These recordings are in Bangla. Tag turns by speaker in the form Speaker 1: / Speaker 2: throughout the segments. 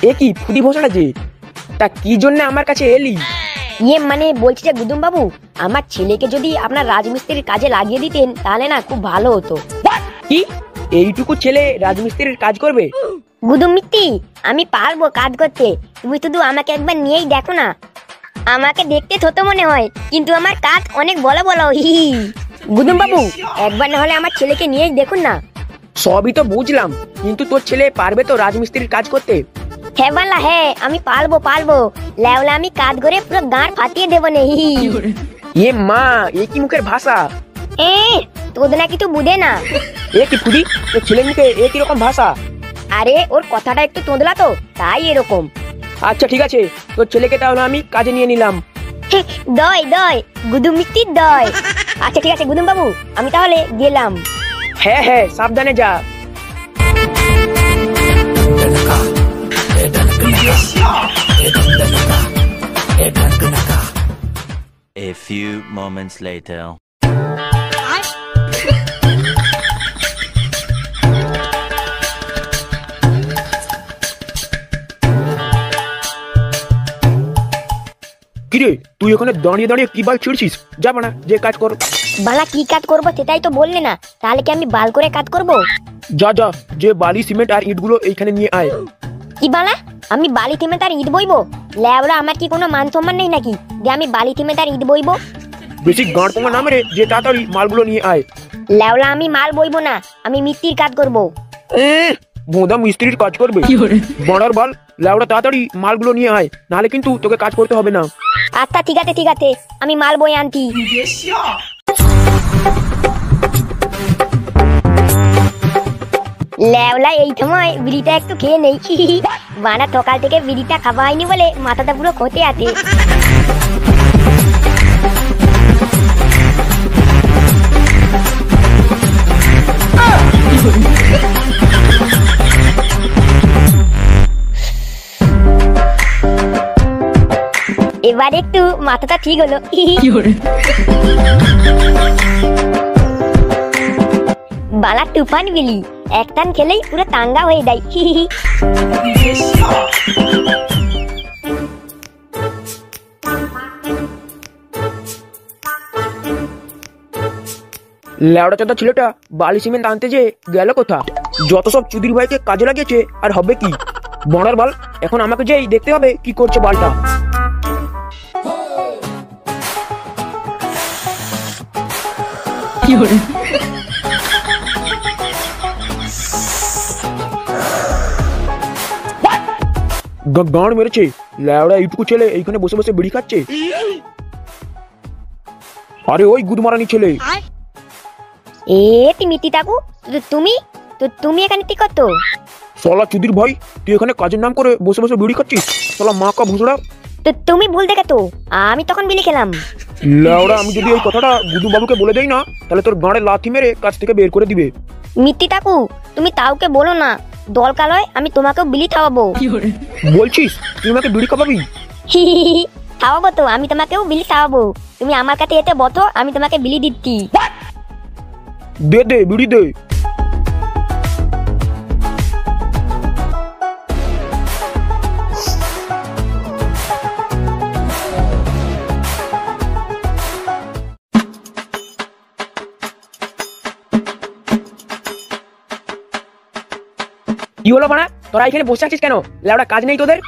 Speaker 1: এ কি ফুদি ভোসড়া যে, তা কি জন্য আমার কাছে এলি?
Speaker 2: মানে বলছি যে গুদুম বাবু, আমার ছেলেকে যদি আপনার রাজমিস্ত্রির কাজে লাগিয়ে দিতেন তাহলে না খুব ভালো হতো।
Speaker 1: কি এইটুকু ছেলে রাজমিস্ত্রির কাজ করবে?
Speaker 2: গুদুম মিত্তি, আমি পারবো কাজ করতে, তুমি শুধু আমাকে একবার নিয়েই দেখো না। আমাকে দেখতে ছোট মনে হয়, কিন্তু আমার কাজ অনেক বড় বড়। গুদুম বাবু, একবার না হলে আমার ছেলেকে নিয়েই দেখুন না।
Speaker 1: সবই তো বুঝলাম, কিন্তু তোর ছেলে পারবে তো রাজমিস্ত্রির কাজ করতে?
Speaker 2: হ্যাঁ বাল্লা হ্যাঁ, আমি পারবো। লেওলা আমি কাজ করে পুরো গাঁড় ফাটিয়ে দেবো নে।
Speaker 1: এ মা, এ কি মুখের ভাষা?
Speaker 2: তোদের না কিছু বুঝে না।
Speaker 1: এ কি ফুদি, তোর ছেলের মুখে এ কিরকম ভাষা?
Speaker 2: আরে ওর কথাটা একটু তোঁদলা তো, তাই এরকম।
Speaker 1: আচ্ছা ঠিক আছে, তোর ছেলেকে তাহলে আমি কাজে নিয়ে নিলাম।
Speaker 2: দয় গুদুম মিত্তির দয়। আচ্ছা ঠিক আছে গুদুম বাবু, আমি তাহলে গেলাম।
Speaker 1: হ্যাঁ, সাবধানে যা।
Speaker 3: A few moments later.
Speaker 1: কিরে, তুই ওখানে দাঁড়িয়ে দাঁড়িয়ে কি বাল ছিড়ছিস? যাবো না, যে কাজ কর।
Speaker 2: বালা কি কাজ করবো সেটাই তো বললে না, তাহলে কি আমি বাল করে কাজ করব?
Speaker 1: যা, যে বালি সিমেন্ট আর ইটগুলো এইখানে নিয়ে আয়।
Speaker 2: কি বালা, আমি বালি সিমেন্ট আর ইট বইবো? লেওরা আমার কি কোনো মান সম্মান নেই নাকি যে আমি বালি সিমেন্ট আর ইট বইবো?
Speaker 1: বেশি গাঁড় পোঙা না মেরে যে তাড়াতাড়ি মালগুলো নিয়ে আয়।
Speaker 2: লেওলা আমি মাল বইবো না, আমি মিস্ত্রির কাজ করব।
Speaker 1: বোদা মিস্ত্রির কাজ করবে? বড়ার বাল, লেওড়া তাড়াতাড়ি মালগুলো নিয়ে আয়, নাহলে কিন্তু তোকে কাজ করতে হবে না।
Speaker 2: আচ্ছা ঠিক আছে, আমি মাল বই আনছি। লেওলা এই সময় বিড়িটা একটু খেয়ে নেই। বানা সকাল থেকে বিড়িটা খাওয়া হয়নি বলে মাথাটা পুরো খতে আছে। এবার একটু মাথাটা ঠিক হলো। বালা তুফান বিলি, এক টান খেলেই পুরো তাঙ্গা হয়ে যায়।
Speaker 1: লেওড়া চাঁদা ছেলেটা বালি সিমেন্ট আনতে যে গেল কোথা? যত সব চুদির ভাইকে কাজে লাগিয়েছে, আর হবে কি? বড়ার বাল, এখন আমাকে যেই দেখতে হবে কি করছে বালটা। গাঁড় মেরেছে লেওড়া, এইটুকু ছেলে এইখানে বসে বসে বিড়ি খাচ্ছে। আরে ওই গুদমারানি ছেলে।
Speaker 2: মিতি কাকু, তুমি এখানে কি করতো?
Speaker 1: শালা চুদির ভাই, তুই এখানে কাজের নাম করে বসে বসে বিড়ি খাচ্ছিস? শালা মা কা ভুসড়া।
Speaker 2: তো তুমি ভুল দেখে তো, আমি তখন বিলি খেলাম।
Speaker 1: লেওড়া, আমি যদি এই কথাটা গুদু বাবুকে বলে দেই না, তাহলে তোর গাঁড়ে লাথি মেরে কাজ থেকে বের করে দিবে।
Speaker 2: মিত্তি কাকু, তুমি তাওকে বলো না, দরকার হয় আমি তোমাকেও বিলি খাওয়াবো।
Speaker 1: বলছিস তুই আমাকে বিড়ি খাওয়াবি?
Speaker 2: খাওয়াবো তো, আমি তোমাকেও বিলি খাওয়াবো। তুমি আমার কাছে এতে বসো, আমি তোমাকে বিলি দিচ্ছি।
Speaker 1: দে বিড়ি দে। কি হলো বানা, তোরা এখানে বসে আছিস কেন? লেওড়া কাজ নেই তোদের?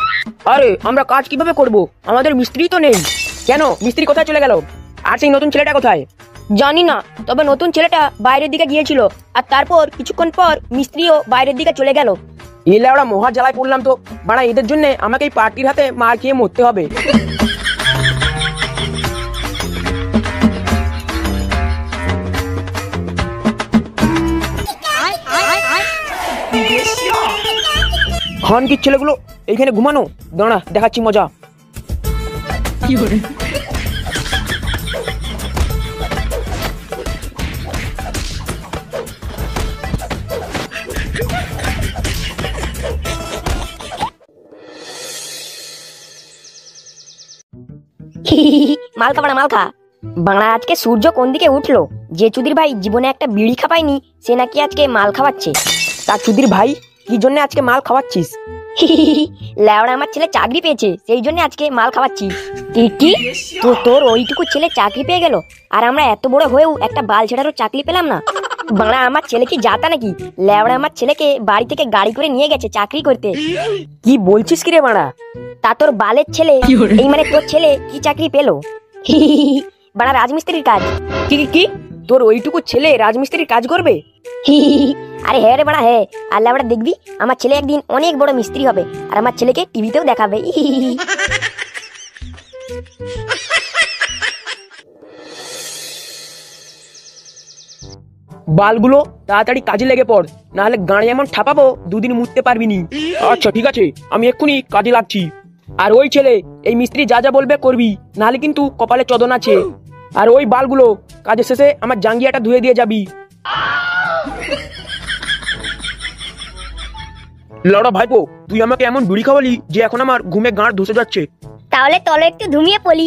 Speaker 1: আরে আমরা কাজ কিভাবে করব, আমাদের মিস্ত্রি তো নেই। কেন, মিস্ত্রি কোথায় চলে গেল? আর সেই নতুন ছেলেটা কোথায়? জানি না, তবে নতুন ছেলেটা বাইরের দিকে গিয়েছিল, আর তারপর কিছুক্ষণ পর মিস্ত্রিও বাইরের দিকে চলে গেল। এই লেওড়া মহা জ্বালায় পড়লাম তো বানা, এদের জন্য আমাকে এই পার্টির হাতে মার খেয়ে মরতে হবে। খানকির ছেলেগুলো এইখানে ঘুমানো, দাঁড়া দেখাচ্ছি মজা।
Speaker 2: মাল খা বাড়া, মাল খা বাংলা। আজকে সূর্য কোন দিকে উঠলো? যে চুদির ভাই জীবনে একটা বিড়ি খাপায়নি, সে নাকি আজকে মাল খাওয়াচ্ছে।
Speaker 1: তা চুদির ভাই, কি জন্য আজকে মাল খাওয়াচ্ছিস?
Speaker 2: লেওড়া আমার ছেলে চাকরি পেয়েছে, সেই জন্য আজকে মাল খাওয়াচ্ছি। কি তো তোর ওইটুকু ছেলে চাকরি পেয়ে গেল, আর আমরা এত বড় হয়েও একটা বাল ছেড়ারও চাকরি পেলাম না? বাড়া আমার ছেলে কি জাতা নাকি? লেওড়া আমার ছেলেকে বাড়ি থেকে গাড়ি করে নিয়ে গেছে চাকরি করতে।
Speaker 1: কি বলছিস কি রে বাড়া?
Speaker 2: তা তোর বালের ছেলে, এই মানে তোর ছেলে কি চাকরি পেলো? বাড়া রাজমিস্ত্রির কাজ।
Speaker 1: কি কি কি? তোর ওইটুকু ছেলে রাজমিস্ত্রির কাজ করবে?
Speaker 2: আরে হ্যাঁ রে বাড়া হ্যাঁ, আর লেওড়া দেখবি আমার ছেলে একদিন অনেক বড় মিস্ত্রি হবে, আর আমার ছেলেকে টিভিতেও দেখাবে।
Speaker 1: বালগুলো তাড়াতাড়ি কাজে লেগে পড়, নাহলে গাড়ি এমন ঠাপাবো দুদিন মুততে পারবি নি। আচ্ছা ঠিক আছে, আমি এক্ষুনি কাজে লাগছি। আর ওই ছেলে, এই মিস্ত্রি যা যা বলবে করবি, নাহলে কিন্তু কপালে চোদন আছে। আর ওই বালগুলো কাজের শেষে আমার জাঙ্গিয়াটা ধুয়ে দিয়ে যাবি। লড়া ভাইপো, তুই আমাকে এমন বিড়ি খাওয়ালি যে এখন আমার ঘুমে গাঁড় ধসে যাচ্ছে।
Speaker 2: তাহলে তলে একটু ঘুমিয়ে পড়ি।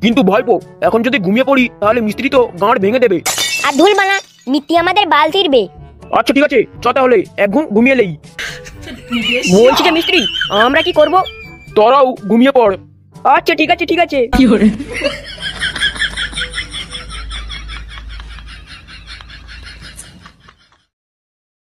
Speaker 1: কিন্তু ভাইপো, এখন যদি ঘুমিয়ে পড়ি তাহলে মিস্ত্রি তো গাঁড় ভেঙে দেবে।
Speaker 2: আর ধুল বানা, মিত্তি আমাদের বাল ছিড়বে।
Speaker 1: আচ্ছা ঠিক আছে, চ তাহলে এক ঘুম ঘুমিয়ে লেই। বলছি যে মিস্ত্রি, আমরা কি করব? তোরাও ঘুমিয়ে পড়। আচ্ছা ঠিক আছে ঠিক আছে।